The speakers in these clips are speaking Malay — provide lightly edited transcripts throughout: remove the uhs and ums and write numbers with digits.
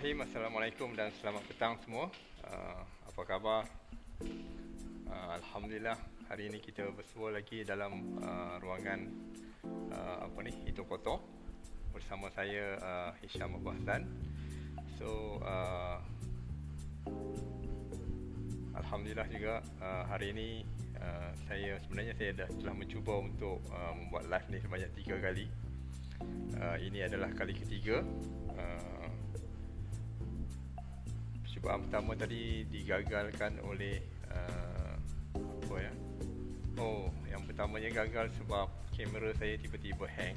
Bismillahirrahmanirrahim. Assalamualaikum dan selamat petang semua. Apa khabar? Alhamdulillah, hari ini kita bersua lagi dalam ruangan Itu Kotor bersama saya, Hisham Abu Hassan. So Alhamdulillah juga hari ini saya telah mencuba untuk membuat live ni sebanyak 3 kali. Ini adalah kali ketiga. Percubaan pertama tadi digagalkan oleh yang pertamanya gagal sebab kamera saya tiba-tiba hang.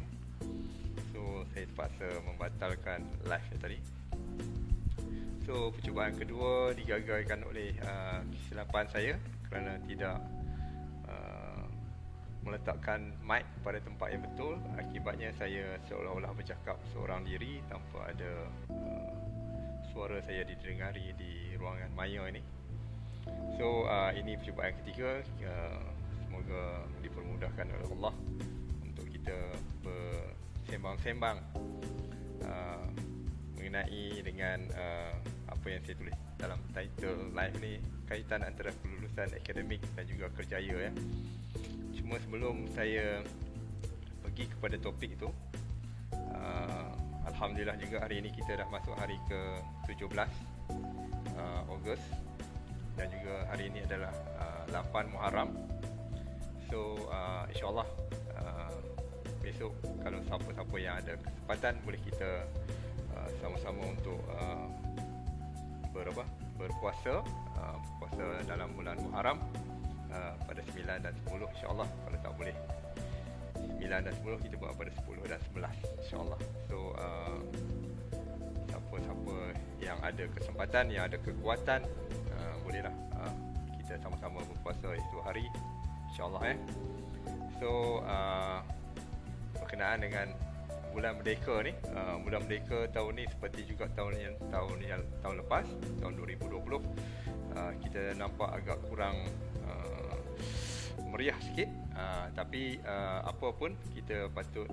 So saya terpaksa membatalkan live tadi. So percubaan kedua digagalkan oleh kesilapan saya kerana tidak meletakkan mic pada tempat yang betul. Akibatnya saya seolah-olah bercakap seorang diri tanpa ada suara saya didengari di ruangan maya ini. So ini percubaan ketiga. Semoga dipermudahkan oleh Allah untuk kita bersembang-sembang mengenai dengan apa yang saya tulis dalam title live ni, kaitan antara kelulusan akademik dan juga kerjaya ya. Cuma sebelum saya pergi kepada topik itu, Alhamdulillah juga hari ini kita dah masuk hari ke-17 Ogos, dan juga hari ini adalah 8 Muharram. So insyaAllah besok kalau siapa-siapa yang ada kesempatan, boleh kita sama-sama untuk berpuasa, puasa dalam bulan Muharram pada 9 dan 10 insyaAllah. Kalau tak boleh 9 dan 10, kita buat pada 10 dan 11 insyaAllah. So siapa-siapa yang ada kesempatan, yang ada kekuatan, bolehlah kita sama-sama berpuasa itu hari insyaAllah So berkenaan dengan bulan Merdeka ni, bulan Merdeka tahun ni seperti juga tahun lepas, tahun 2020, kita nampak agak kurang meriah sikit, tapi apa pun kita patut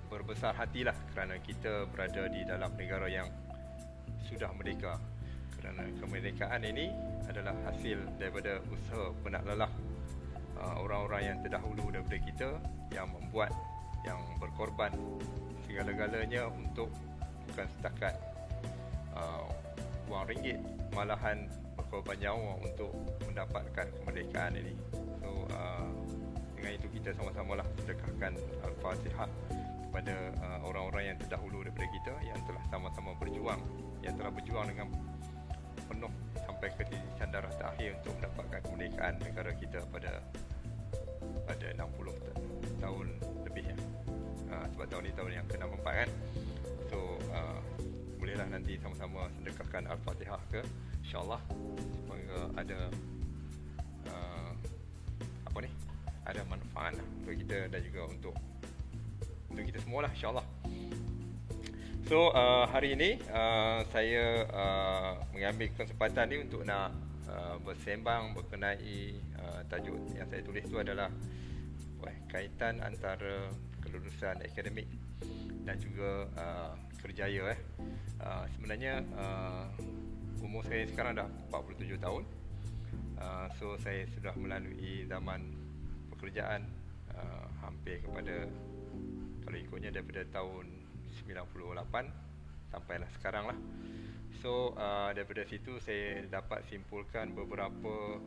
berbesar hatilah kerana kita berada di dalam negara yang sudah merdeka. Kerana kemerdekaan ini adalah hasil daripada usaha penat lelah orang-orang yang terdahulu daripada kita, yang membuat, yang berkorban segala-galanya untuk bukan setakat wang ringgit, malahan berkorban nyawa untuk mendapatkan kemerdekaan ini. So dengan itu kita sama-samalah sedekahkan Al-Fatihah kepada orang-orang yang terdahulu daripada kita, yang telah sama-sama berjuang, yang telah berjuang dengan penuh sampai ke titisan darah terakhir untuk mendapatkan kemerdekaan negara kita pada 60 tahun lebih ya. Sebab tahun ni tahun yang ke-64 kan. So bolehlah nanti sama-sama sedekahkan Al-Fatihah ke, insyaAllah, supaya ada ada manfaat untuk kita dan juga untuk kita semualah insyaAllah. So hari ini saya mengambil kesempatan ni untuk nak bersembang berkenai tajuk yang saya tulis tu adalah kaitan antara kelulusan akademik dan juga kerjaya. Sebenarnya umur saya sekarang dah 47 tahun. So saya sudah melalui zaman pekerjaan hampir kepada, kalau ikutnya daripada tahun 98 sampailah sekarang lah. So daripada situ saya dapat simpulkan beberapa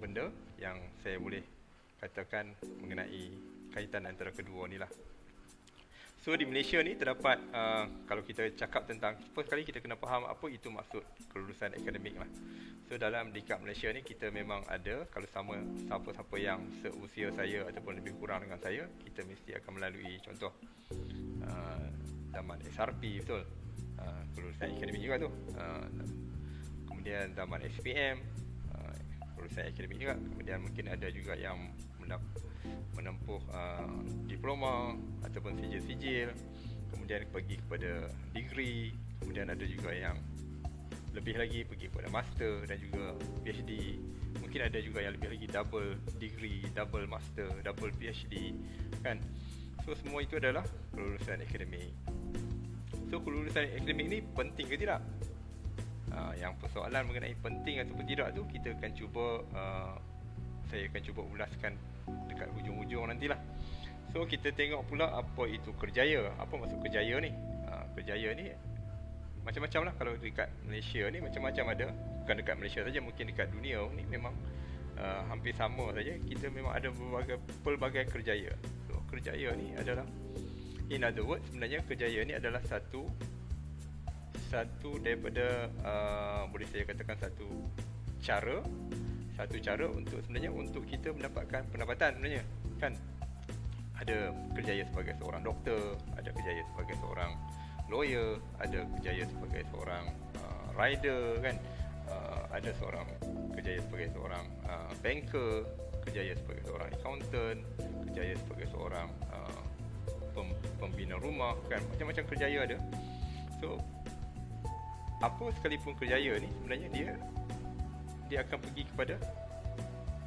benda yang saya boleh katakan mengenai kaitan antara kedua ni lah. So di Malaysia ni terdapat, kalau kita cakap tentang, first kali kita kena faham apa itu maksud kelulusan akademik lah. So dalam dekat Malaysia ni kita memang ada, kalau siapa-siapa yang seusia saya ataupun lebih kurang dengan saya, kita mesti akan melalui contoh zaman SRP, betul, kelulusan akademik juga tu. Kemudian zaman SPM, kelulusan akademik juga. Kemudian mungkin ada juga yang menempuh diploma ataupun sijil-sijil, kemudian pergi kepada degree, kemudian ada juga yang lebih lagi pergi kepada master dan juga PhD. Mungkin ada juga yang lebih lagi double degree, double master, double PhD kan. So So semua itu adalah kelulusan akademik. So kelulusan akademik ni penting ke tidak? Yang persoalan mengenai penting ataupun tidak tu kita akan cuba saya akan cuba ulaskan dekat hujung-hujung nantilah. So kita tengok pula apa itu kerjaya. Apa maksud kerjaya ni? Kerjaya ni macam-macam lah. Kalau dekat Malaysia ni macam-macam ada. Bukan dekat Malaysia saja, mungkin dekat dunia ni memang hampir sama saja. Kita memang ada pelbagai kerjaya. So kerjaya ni adalah, in other words, sebenarnya kerjaya ni adalah satu daripada boleh saya katakan satu cara untuk sebenarnya untuk kita mendapatkan pendapatan sebenarnya, kan. Ada kerjaya sebagai seorang doktor, ada kerjaya sebagai seorang lawyer, ada kerjaya sebagai seorang rider, kan. Ada seorang kerjaya sebagai seorang banker, kerjaya sebagai seorang accountant, kerjaya sebagai seorang pembina rumah, kan. Macam-macam kerjaya ada. So apa sekalipun kerjaya ni sebenarnya dia akan pergi kepada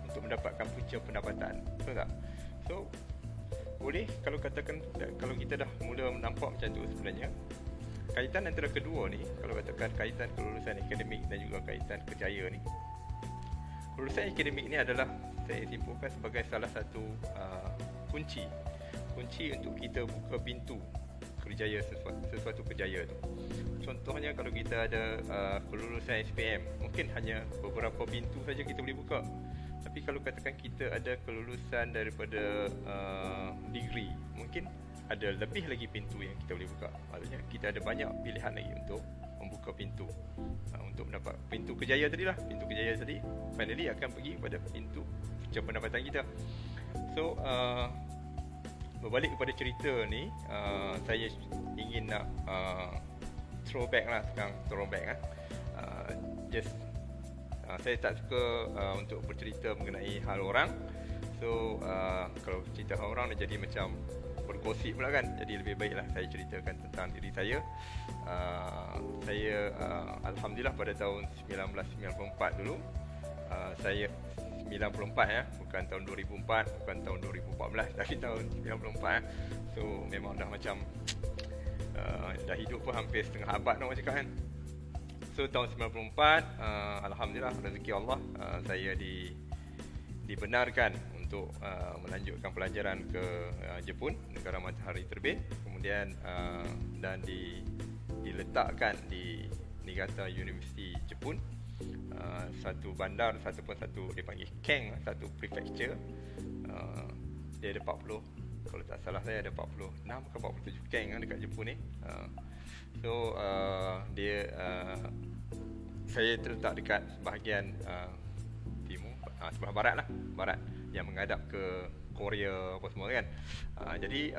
untuk mendapatkan punca pendapatan, betul tak? So boleh kalau katakan, kalau kita dah mula nampak macam tu, sebenarnya kaitan antara kedua ni, kalau katakan kaitan kelulusan akademik dan juga kaitan kerjaya ni, kelulusan akademik ni adalah saya simpulkan sebagai salah satu kunci untuk kita buka pintu kerjaya sesuatu kerjaya tu. Contohnya kalau kita ada kelulusan SPM, mungkin hanya beberapa pintu saja kita boleh buka. Tapi kalau katakan kita ada kelulusan daripada degree, mungkin ada lebih lagi pintu yang kita boleh buka. Maksudnya kita ada banyak pilihan lagi untuk membuka pintu untuk mendapat pintu kerjaya tadi lah. Pintu kerjaya tadi finally akan pergi pada pintu pendapatan kita. So berbalik kepada cerita ni, saya ingin nak throwback lah sekarang. Saya tak suka untuk bercerita mengenai hal orang. So kalau cerita hal orang dia jadi macam bergosip pula, kan. Jadi lebih baiklah saya ceritakan tentang diri saya. Saya alhamdulillah pada tahun 1994 dulu, saya 94 ya, bukan tahun 2004, bukan tahun 2014, tapi tahun 94. So memang dah macam dah hidup pun hampir setengah abad orang cakap, kan. So tahun 94, alhamdulillah rezeki Allah, saya dibenarkan untuk melanjutkan pelajaran ke Jepun, negara matahari terbit. Kemudian dan diletakkan di Niigata University Jepun, satu bandar, satu dia panggil Keng, satu prefecture. Dia ada 40, kalau tak salah saya ada 46 ke 47 Keng dekat Jepun ni. So saya terletak dekat bahagian timur, sebelah barat lah, barat yang menghadap ke Korea apa semua, kan. Jadi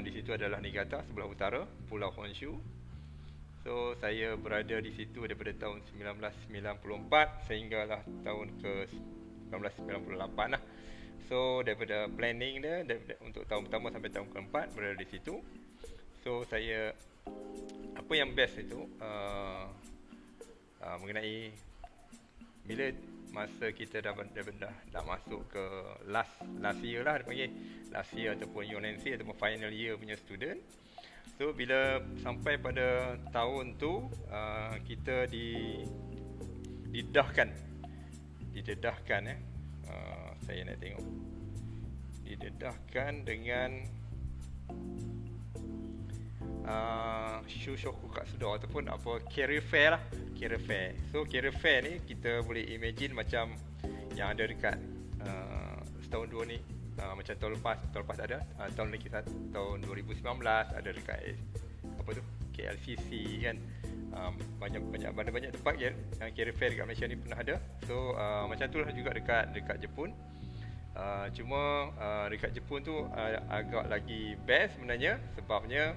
di situ adalah Niigata, sebelah utara Pulau Honshu. So saya berada di situ daripada tahun 1994 sehinggalah tahun ke 1998 lah. So daripada planning dia untuk tahun pertama sampai tahun keempat berada di situ. So saya, apa yang best itu mengenai bila masa kita dah masuk ke last year lah, dia panggil last year ataupun UNC ataupun final year punya student. So bila sampai pada tahun tu, kita didedahkan saya nak tengok, didedahkan dengan Shushoku Katsudo ataupun apa, career fair lah, career fair. So career fair ni kita boleh imagine macam yang ada dekat setahun dua ni, macam tahun lepas ada, tahun lagi tahun 2019 ada dekat apa tu, KLCC, kan. Banyak tempat kan career fair dekat Malaysia ni pernah ada. So macam tu lah juga dekat Jepun. Cuma dekat Jepun tu agak lagi best sebenarnya, sebabnya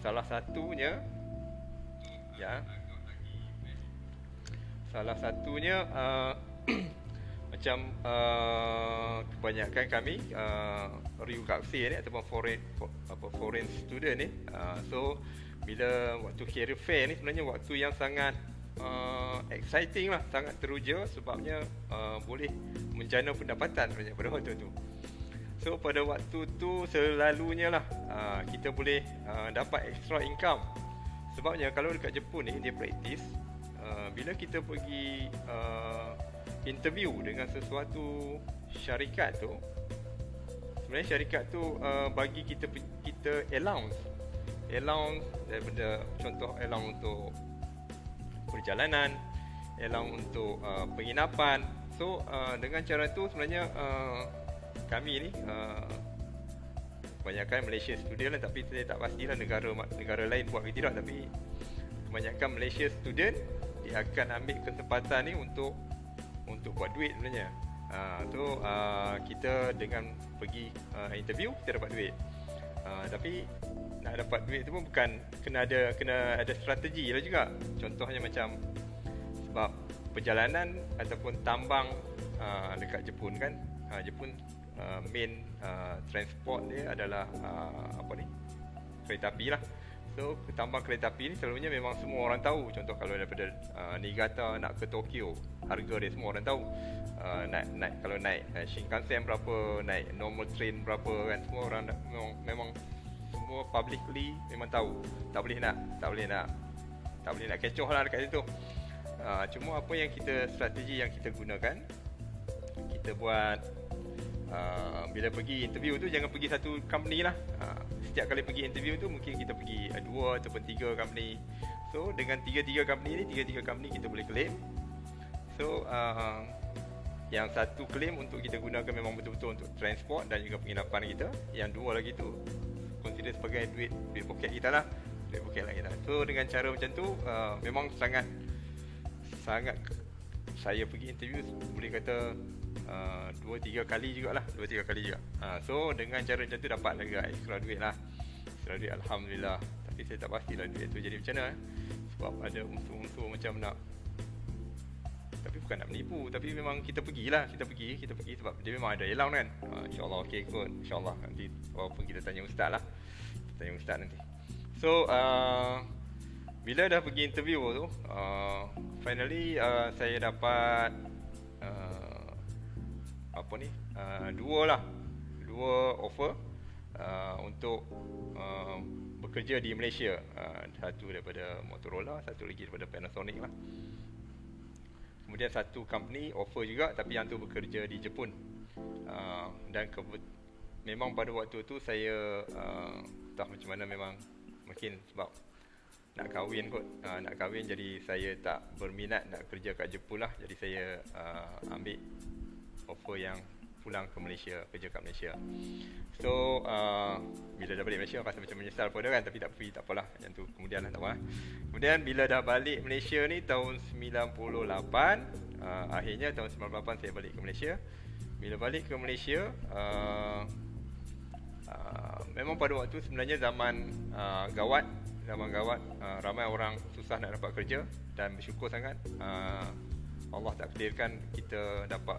salah satunya macam kebanyakan kami ryugakse ni ataupun foreign student ni, so bila waktu career fair ni sebenarnya waktu yang sangat exciting lah, sangat teruja, sebabnya boleh menjana pendapatan sebenarnya pada waktu tu. So pada waktu tu selalunya lah kita boleh dapat extra income. Sebabnya kalau dekat Jepun ni dia praktis, bila kita pergi interview dengan sesuatu syarikat tu, sebenarnya syarikat tu bagi kita allowance daripada, contoh allowance untuk perjalanan, allowance untuk penginapan. So dengan cara tu sebenarnya kami ni kebanyakan Malaysia student lah, tapi saya tak pastilah negara lain buat ke tidak, tapi kebanyakan Malaysia student dia akan ambil kesempatan ni untuk buat duit sebenarnya. So kita dengan pergi interview kita dapat duit. Tapi nak dapat duit tu pun bukan kena ada strategi lah juga. Contohnya macam sebab perjalanan ataupun tambang dekat Jepun kan, Jepun main transport dia adalah kereta api lah. So tambang kereta api ni selalunya memang semua orang tahu. Contoh kalau daripada Niigata nak ke Tokyo, harga dia semua orang tahu. Kalau naik Shinkansen berapa, naik normal train berapa kan, semua orang memang semua publicly memang tahu. Tak boleh nak kecoh lah dekat situ. Cuma apa yang strategi yang kita gunakan, kita buat bila pergi interview tu jangan pergi satu company lah. Setiap kali pergi interview tu mungkin kita pergi 2 ataupun 3 company. So dengan 3 company ni, 3 company kita boleh claim. So yang satu claim untuk kita gunakan memang betul-betul untuk transport dan juga penginapan kita. Yang 2 lagi tu consider sebagai duit poket kita lah, duit poket lah kita. So dengan cara macam tu memang sangat saya pergi interview boleh kata 2-3 kali jugalah, 2-3 kali juga. So dengan cara macam tu dapat lagi extra duit lah, extra duit alhamdulillah. Tapi saya tak pastilah duit tu jadi macam mana, sebab ada unsur-unsur macam nak, tapi bukan nak menipu, tapi memang kita pergi sebab dia memang ada allowance kan. InsyaAllah okey kot, insyaAllah nanti walaupun kita tanya ustaz lah, nanti. So bila dah pergi interview tu, finally saya dapat dua offer untuk bekerja di Malaysia. Satu daripada Motorola, satu lagi daripada Panasonic lah. Kemudian satu company offer juga, tapi yang tu bekerja di Jepun. Dan memang pada waktu tu saya tak macam mana, memang mungkin sebab nak kahwin kot, jadi saya tak berminat nak kerja kat Jepun lah. Jadi saya ambil offer yang pulang ke Malaysia, kerja kat Malaysia. So bila dah balik Malaysia rasa macam menyesal pun kan, tapi tak apalah, yang tu kemudian lah, tak apa. Kemudian bila dah balik Malaysia ni tahun 98, akhirnya tahun 98 saya balik ke Malaysia. Bila balik ke Malaysia, memang pada waktu sebenarnya zaman gawat, ramai orang susah nak dapat kerja, dan bersyukur sangat Allah takdirkan kita dapat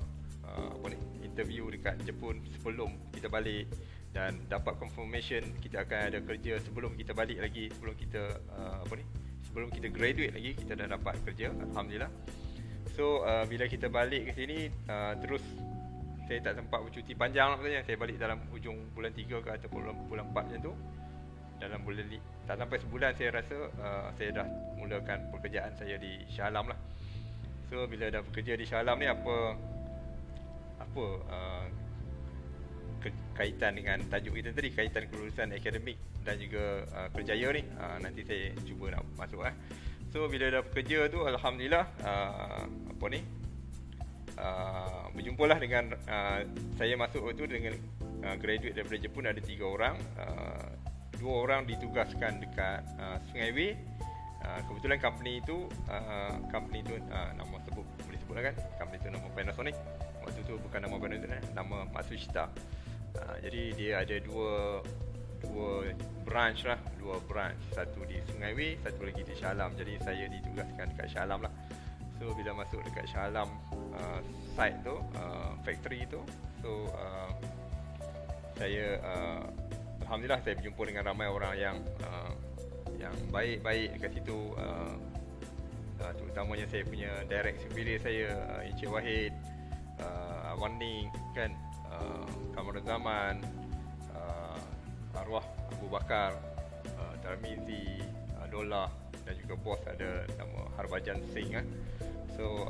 interview dekat Jepun sebelum kita balik, dan dapat confirmation kita akan ada kerja sebelum kita balik lagi, sebelum kita graduate lagi, kita dah dapat kerja alhamdulillah. So bila kita balik ke sini, terus saya tak sempat bercuti panjang lah maksudnya. Saya balik dalam hujung bulan 3 ke ataupun bulan 4 macam tu. Dalam bulan tak sampai sebulan saya rasa saya dah mulakan pekerjaan saya di Shah Alam lah. So bila dah bekerja di Shah Alam ni, apa kaitan dengan tajuk kita tadi, kaitan kelulusan akademik dan juga kerjaya ni, nanti saya cuba nak masuk lah. So bila dah bekerja tu alhamdulillah, berjumpalah dengan saya masuk tu dengan graduate daripada Jepun ada 3 orang. 2 orang ditugaskan dekat Sungai Way. Kebetulan company tu nama boleh sebut lah kan. Company tu nama Panasonic. Waktu tu bukan nama Panasonic, nama Matsushita. Jadi dia ada dua branch lah, satu di Sungai Way, satu lagi di Shah Alam. Jadi saya ditugaskan dekat Shah Alam lah. So bila masuk dekat Shah Alam site tu, factory tu, so saya alhamdulillah saya berjumpa dengan ramai orang yang baik-baik dekat situ. Terutamanya saya punya direct superior saya, Encik Wahid, Wan Ning kan, Kamar Zaman, arwah Abu Bakar, Tarmizi, Dola, dan juga bos ada nama Harbhajan Singh kan. So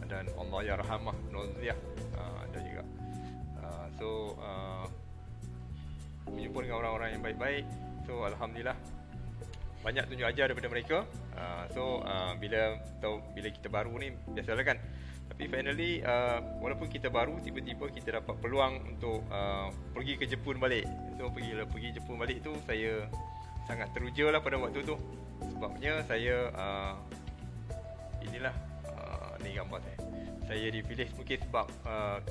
dan Allah Ya Rahmah Noziah ada juga. Berjumpa dengan orang-orang yang baik-baik. So alhamdulillah banyak tunjuk ajar daripada mereka. Bila kita baru ni biasalah kan. Tapi finally walaupun kita baru, tiba-tiba kita dapat peluang untuk pergi ke Jepun balik. So pergi Jepun balik tu saya sangat teruja lah pada waktu tu. Sebabnya saya inilah ni gambar saya. Saya dipilih mungkin sebab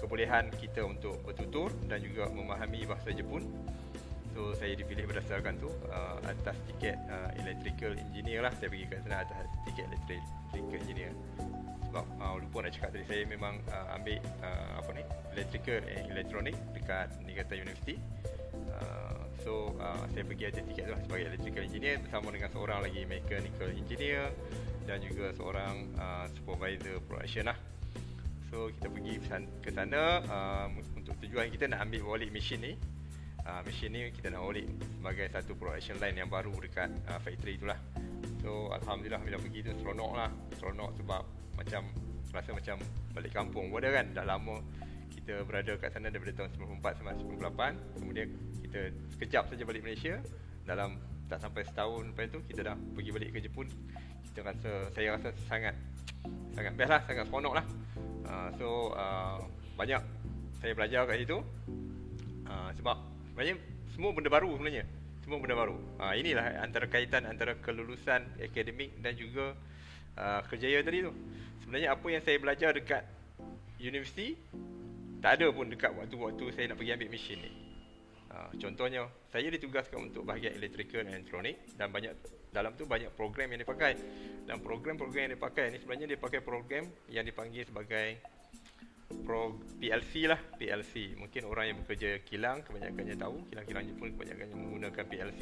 kebolehan kita untuk bertutur dan juga memahami bahasa Jepun. So saya dipilih berdasarkan tu atas tiket electrical engineer lah. Saya pergi kat sana atas tiket electrical engineer. Sebab lupa nak cakap tadi, saya memang ambil electrical and electronic dekat Niigata University. Saya pergi atas tiket tu lah sebagai electrical engineer bersama dengan seorang lagi mechanical engineer dan juga seorang supervisor production lah. So kita pergi ke sana untuk tujuan kita nak ambil balik mesin ni. Mesin ni kita nak balik sebagai satu production line yang baru dekat factory itulah. So alhamdulillah bila pergi tu seronok sebab rasa macam balik kampung pun kan. Dah lama kita berada kat sana daripada tahun 94 sampai 98. Kemudian kita sekejap saja balik Malaysia. Dalam tak sampai setahun lepas tu kita dah pergi balik ke Jepun. Saya rasa sangat best lah, sangat seronok lah. Banyak saya belajar kat situ. Sebab sebenarnya semua benda baru. Inilah antara kaitan antara kelulusan akademik dan juga kerjaya tadi tu. Sebenarnya apa yang saya belajar dekat universiti tak ada pun dekat waktu saya nak pergi ambil mesin ni. Contohnya saya ditugaskan untuk bahagian electrical and electronic dan dalam tu banyak program yang dipakai. Dan program-program yang dipakai ni sebenarnya dia pakai program yang dipanggil sebagai PLC lah. PLC mungkin orang yang bekerja kilang kebanyakannya tahu, kilang-kilang Jepun kebanyakannya menggunakan PLC.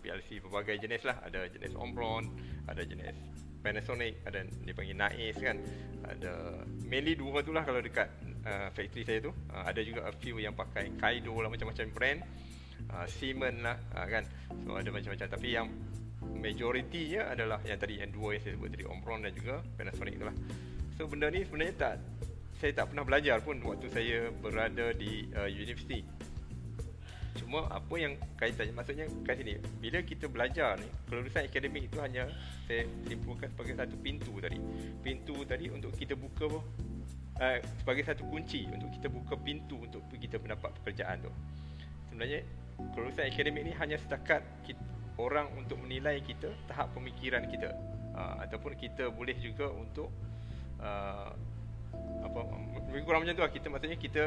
PLC berbagai jenis lah, ada jenis Omron, ada jenis Panasonic, ada dipanggil NAIS kan. Ada mainly dua tu lah kalau dekat factory saya tu. Ada juga a few yang pakai Kaido lah, macam-macam brand, Siemens lah kan. So ada macam-macam, tapi yang majoritinya adalah yang tadi, yang dua yang saya sebut tadi, Omron dan juga Panasonic tu lah. So benda ni sebenarnya saya tak pernah belajar pun waktu saya berada di universiti. Cuma apa yang kaitannya, maksudnya kat sini bila kita belajar ni, kelulusan akademik itu hanya saya simpulkan sebagai satu pintu tadi untuk kita buka sebagai satu kunci untuk kita buka pintu untuk kita mendapat pekerjaan tu. Sebenarnya kelulusan akademik ni hanya setakat orang untuk menilai kita, tahap pemikiran kita, ataupun kita boleh juga untuk lebih kurang macam tu lah. Maksudnya kita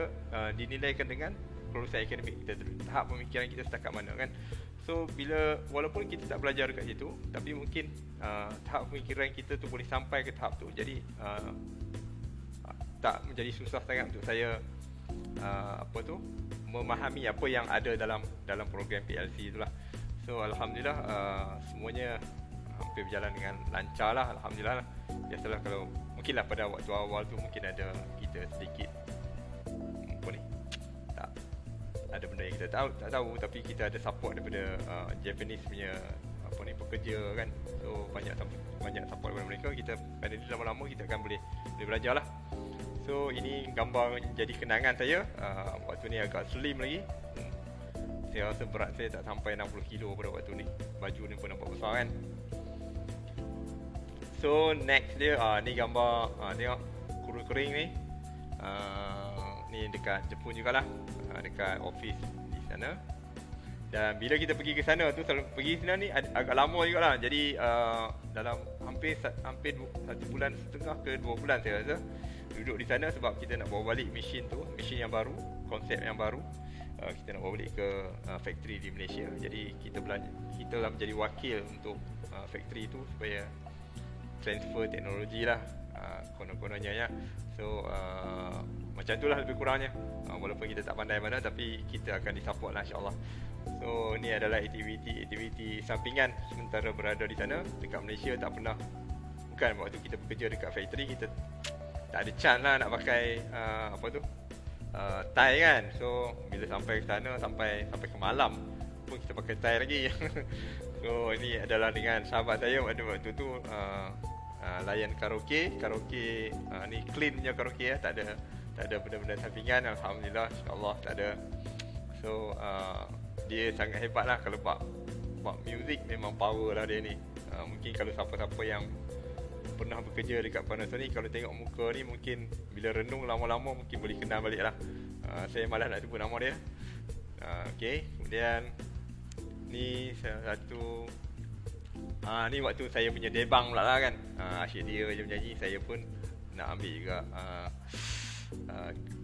dinilaikan dengan kelulusan akademik kita, tahap pemikiran kita setakat mana kan. So walaupun kita tak belajar dekat situ, tapi mungkin tahap pemikiran kita tu boleh sampai ke tahap tu. Jadi tak menjadi susah sangat untuk saya memahami apa yang ada dalam program PLC itulah. So alhamdulillah semuanya hampir berjalan dengan lancar lah, alhamdulillah lah. Biasalah kalau mungkinlah pada waktu awal tu mungkin ada kita sedikit tak ada benda yang kita tak tahu, tapi kita ada support daripada Japanese punya pekerja kan. So banyak support daripada mereka. Kita pada lama-lama kita akan boleh belajar lah. So ini gambar jadi kenangan saya. Waktu ni agak slim lagi. Saya rasa berat saya tak sampai 60 kilo pada waktu ni. Baju ni pun nampak besar kan. So next dia ni gambar tengok kuru kering ni. Ni dekat Jepun jugalah, dekat office di sana. Dan bila kita pergi ke sana tu, selalu pergi sana ni agak lama jugalah. Jadi dalam hampir 1 bulan setengah ke 2 bulan saya rasa duduk di sana, sebab kita nak bawa balik mesin tu, mesin yang baru, konsep yang baru. Kita nak bawa balik ke factory di Malaysia. Jadi kita lah menjadi wakil untuk factory tu supaya transfer teknologi lah, konon-kononnya ya. So macam itulah lebih kurangnya. Walaupun kita tak pandai mana, tapi kita akan disupport lah insyaAllah. So ni adalah aktiviti sampingan sementara berada di sana. Dekat Malaysia tak pernah, bukan waktu kita bekerja dekat factory, kita tak ada chance lah nak pakai tie kan. So bila sampai ke sana, sampai ke malam pun kita pakai tie lagi. So ini adalah dengan sahabat saya pada waktu tu layan karaoke ni clean punya karaoke ya, tak ada benda-benda sampingan, alhamdulillah, insyaallah tak ada. So dia sangat hebat lah kalau bab music, memang power lah dia ni. Mungkin kalau siapa-siapa yang pernah bekerja dekat Panasonic, kalau tengok muka ni mungkin bila renung lama-lama mungkin boleh kenal balik lah. Saya malas nak sebut nama dia. Okay, kemudian ni salah satu ni waktu saya punya debang pula lah kan. Asyik dia je menyanyi, saya pun nak ambil juga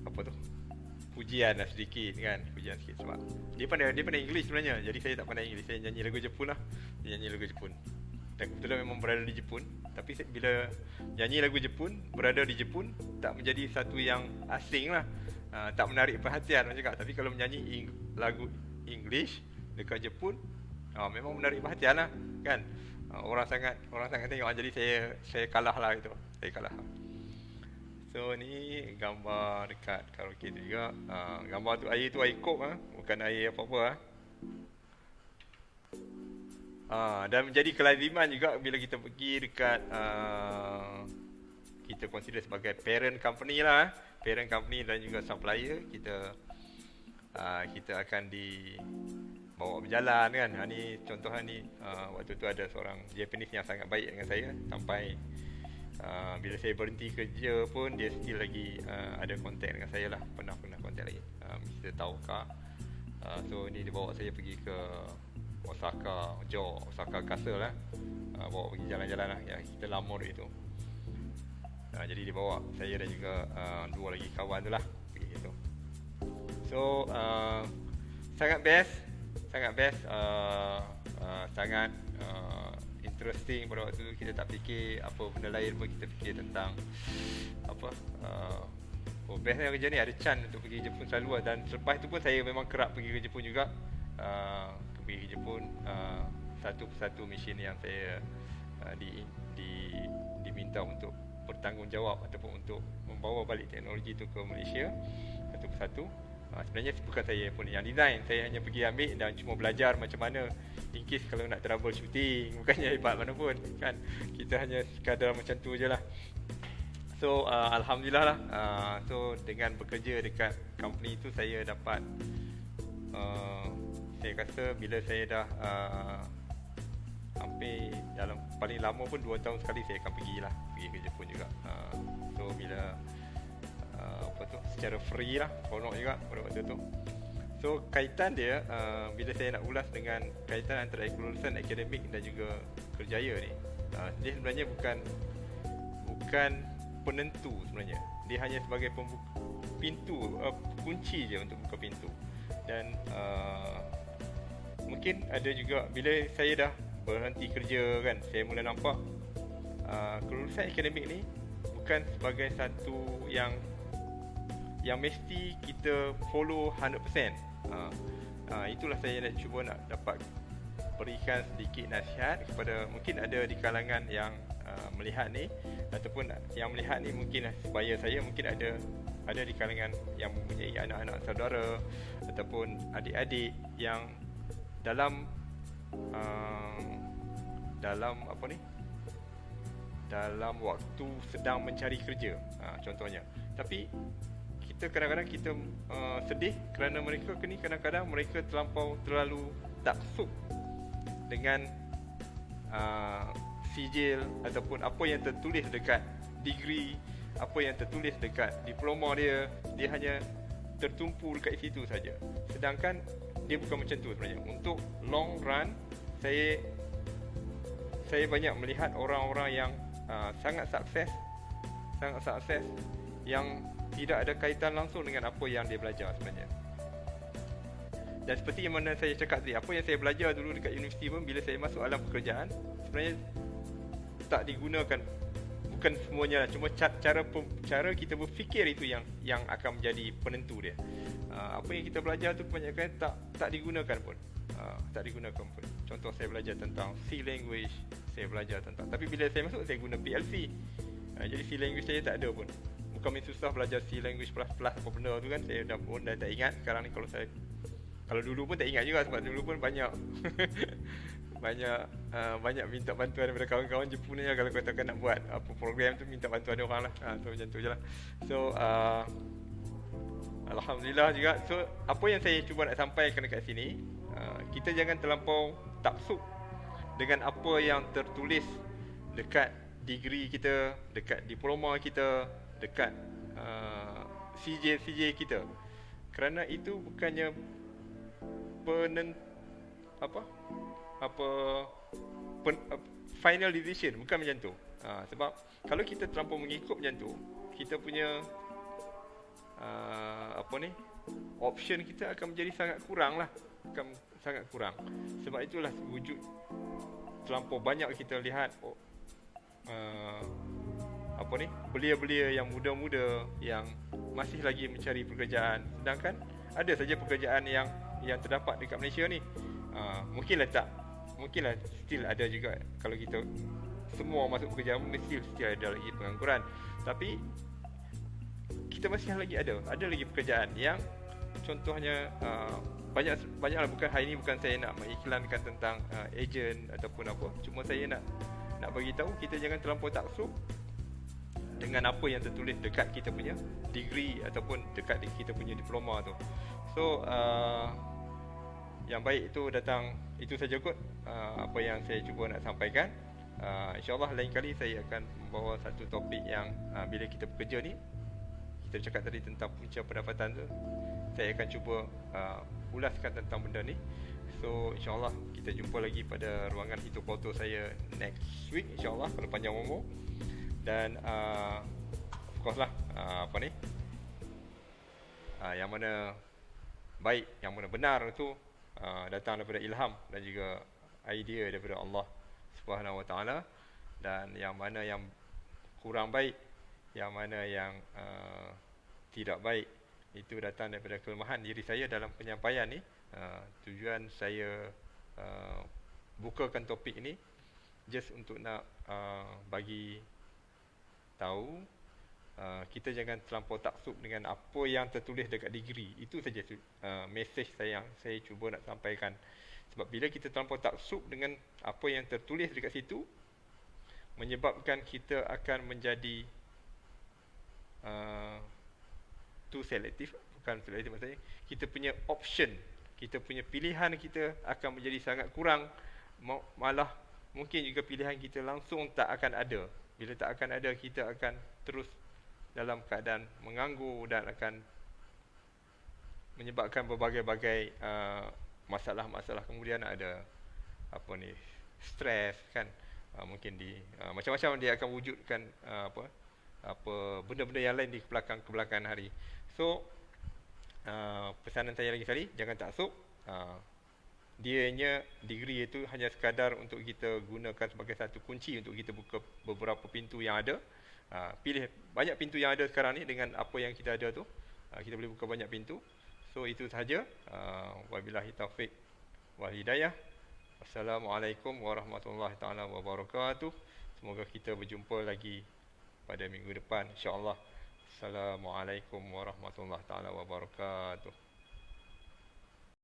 apa tu, pujian lah sedikit kan, pujian sikit sebab dia pandai English sebenarnya. Jadi saya tak pandai English, saya nyanyi lagu Jepun lah. Dia nyanyi lagu Jepun dan kebetulan memang berada di Jepun. Tapi bila nyanyi lagu Jepun, berada di Jepun, tak menjadi satu yang asing lah, tak menarik perhatian macam cakap. Tapi kalau menyanyi lagu English dekat Jepun, memang menarik perhatian lah kan. Orang sangat tengok. Jadi saya kalah lah itu. Saya kalah. So ni gambar dekat karaoke tu juga. Gambar tu air kop bukan air apa-apa . Dan menjadi kelaziman juga bila kita pergi dekat kita consider sebagai parent company lah, parent company dan juga supplier, kita akan dibawa berjalan kan. Ni contohnya ni waktu tu ada seorang Japanese yang sangat baik dengan saya, sampai bila saya berhenti kerja pun dia still lagi ada kontak dengan saya lah, pernah kontak lagi, Mr. Tauka. So ni dia bawa saya pergi ke Osaka Castle lah, bawa pergi jalan-jalan lah ya, kita lama dulu tu. Jadi dia bawa saya dan juga dua lagi kawan tu lah pergi gitu. So sangat best, sangat interesting pada waktu tu. Kita tak fikir apa benda lain pun, kita fikir tentang apa bestnya kerja ni, ada chance untuk pergi Jepun selalu. Dan selepas tu pun saya memang kerap pergi ke Jepun juga. Pergi ke Jepun satu persatu mission yang saya diminta untuk bertanggungjawab ataupun untuk membawa balik teknologi tu ke Malaysia satu persatu. Sebenarnya bukan saya pun yang design, saya hanya pergi ambil dan cuma belajar macam mana in case kalau nak troubleshooting. Bukannya hebat mana pun kan, kita hanya sekadar macam tu je lah. So alhamdulillah lah. So dengan bekerja dekat company tu, saya dapat saya rasa bila saya dah hampir dalam paling lama pun 2 tahun sekali saya akan pergi ke Jepun juga. So bila secara free lah, konon juga pada waktu tu. So kaitan dia bila saya nak ulas dengan kaitan antara kelulusan akademik dan juga kerjaya ni, dia sebenarnya bukan penentu sebenarnya. Dia hanya sebagai pintu, kunci je untuk buka pintu. Dan mungkin ada juga bila saya dah berhenti kerja kan, saya mula nampak kelulusan akademik ni bukan sebagai satu yang mesti kita follow 100%. Itulah saya nak cuba nak dapat berikan sedikit nasihat kepada, mungkin ada di kalangan yang melihat ni, ataupun yang melihat ni mungkin sebaya saya, mungkin ada di kalangan yang mempunyai anak-anak saudara ataupun adik-adik yang dalam waktu sedang mencari kerja, contohnya. Tapi kita kadang-kadang kita sedih kerana mereka kadang-kadang mereka terlalu taksub dengan sijil ataupun apa yang tertulis dekat degree, apa yang tertulis dekat diploma dia hanya tertumpu dekat situ saja. Sedangkan dia bukan macam tu sebenarnya. Untuk long run, saya banyak melihat orang-orang yang sangat sukses yang tidak ada kaitan langsung dengan apa yang dia belajar sebenarnya. Dan seperti yang mana saya cakap tadi, apa yang saya belajar dulu dekat universiti pun, bila saya masuk alam pekerjaan, sebenarnya tak digunakan. Bukan semuanya, cuma cara kita berfikir itu yang akan menjadi penentu dia. Apa yang kita belajar tu kebanyakan tak digunakan pun. Contoh, saya belajar tentang C language, saya belajar tentang, tapi bila saya masuk saya guna PLC. Jadi C language saya tak ada pun. main susah belajar C language plus apa benda tu kan, saya dah tak ingat sekarang ni. Kalau dulu pun tak ingat juga, sebab dulu pun banyak banyak minta bantuan daripada kawan-kawan Jepun ni lah. Kalau katakan nak buat apa program tu, minta bantuan dia orang lah. So macam tu je lah. So Alhamdulillah juga. So apa yang saya cuba nak sampaikan dekat sini, kita jangan terlampau taksub dengan apa yang tertulis dekat degree kita, dekat diploma kita, dekat CJ kita. Kerana itu bukannya final decision, bukan macam tu. Sebab kalau kita terlampau mengikut macam tu, kita punya option kita akan menjadi sangat kurang lah. Sangat kurang. Sebab itulah wujud terlampau banyak kita lihat belia-belia yang muda-muda yang masih lagi mencari pekerjaan, sedangkan ada saja pekerjaan yang terdapat dekat Malaysia ni. Mungkinlah still ada juga. Kalau kita semua masuk pekerjaan, mesti ada lagi pengangguran. Tapi kita masih lagi ada lagi pekerjaan yang contohnya banyaklah. Bukan hari ini bukan saya nak mengiklankan tentang ejen ataupun apa. Cuma saya nak bagi tahu kita jangan terlampau taksub dengan apa yang tertulis dekat kita punya degree ataupun dekat kita punya diploma tu. So yang baik itu datang, itu saja kot apa yang saya cuba nak sampaikan. InsyaAllah lain kali saya akan membawa satu topik yang bila kita bekerja ni, kita cakap tadi tentang punca pendapatan tu, saya akan cuba ulaskan tentang benda ni. So insyaAllah kita jumpa lagi pada ruangan Hito Koto saya next week insyaAllah, kalau panjang umur. Dan of course lah yang mana baik, yang mana benar itu datang daripada ilham dan juga idea daripada Allah Subhanahu Wa Taala. Dan yang mana yang kurang baik, yang mana yang tidak baik, itu datang daripada kelemahan diri saya dalam penyampaian ni. Tujuan saya bukakan topik ini just untuk nak bagi tahu kita jangan terlampau taksub dengan apa yang tertulis dekat degree. Itu saja message saya yang saya cuba nak sampaikan. Sebab bila kita terlampau taksub dengan apa yang tertulis dekat situ, menyebabkan kita akan menjadi too selective. Bukan selective maksudnya, kita punya option, kita punya pilihan kita akan menjadi sangat kurang. Malah mungkin juga pilihan kita langsung tak akan ada. Bila tak akan ada, kita akan terus dalam keadaan menganggur dan akan menyebabkan berbagai-bagai masalah-masalah. Kemudian ada stres kan, mungkin macam-macam dia akan wujudkan benda-benda yang lain di kebelakangan hari. So pesanan saya lagi sekali, jangan taksub. Dianya degree itu hanya sekadar untuk kita gunakan sebagai satu kunci untuk kita buka beberapa pintu yang ada. Pilih banyak pintu yang ada sekarang ni, dengan apa yang kita ada tu kita boleh buka banyak pintu. So itu sahaja. Wabillahi taufik wal hidayah. Wassalamualaikum warahmatullahi taala wabarakatuh. Semoga kita berjumpa lagi pada minggu depan insya-Allah. Assalamualaikum warahmatullahi taala wabarakatuh.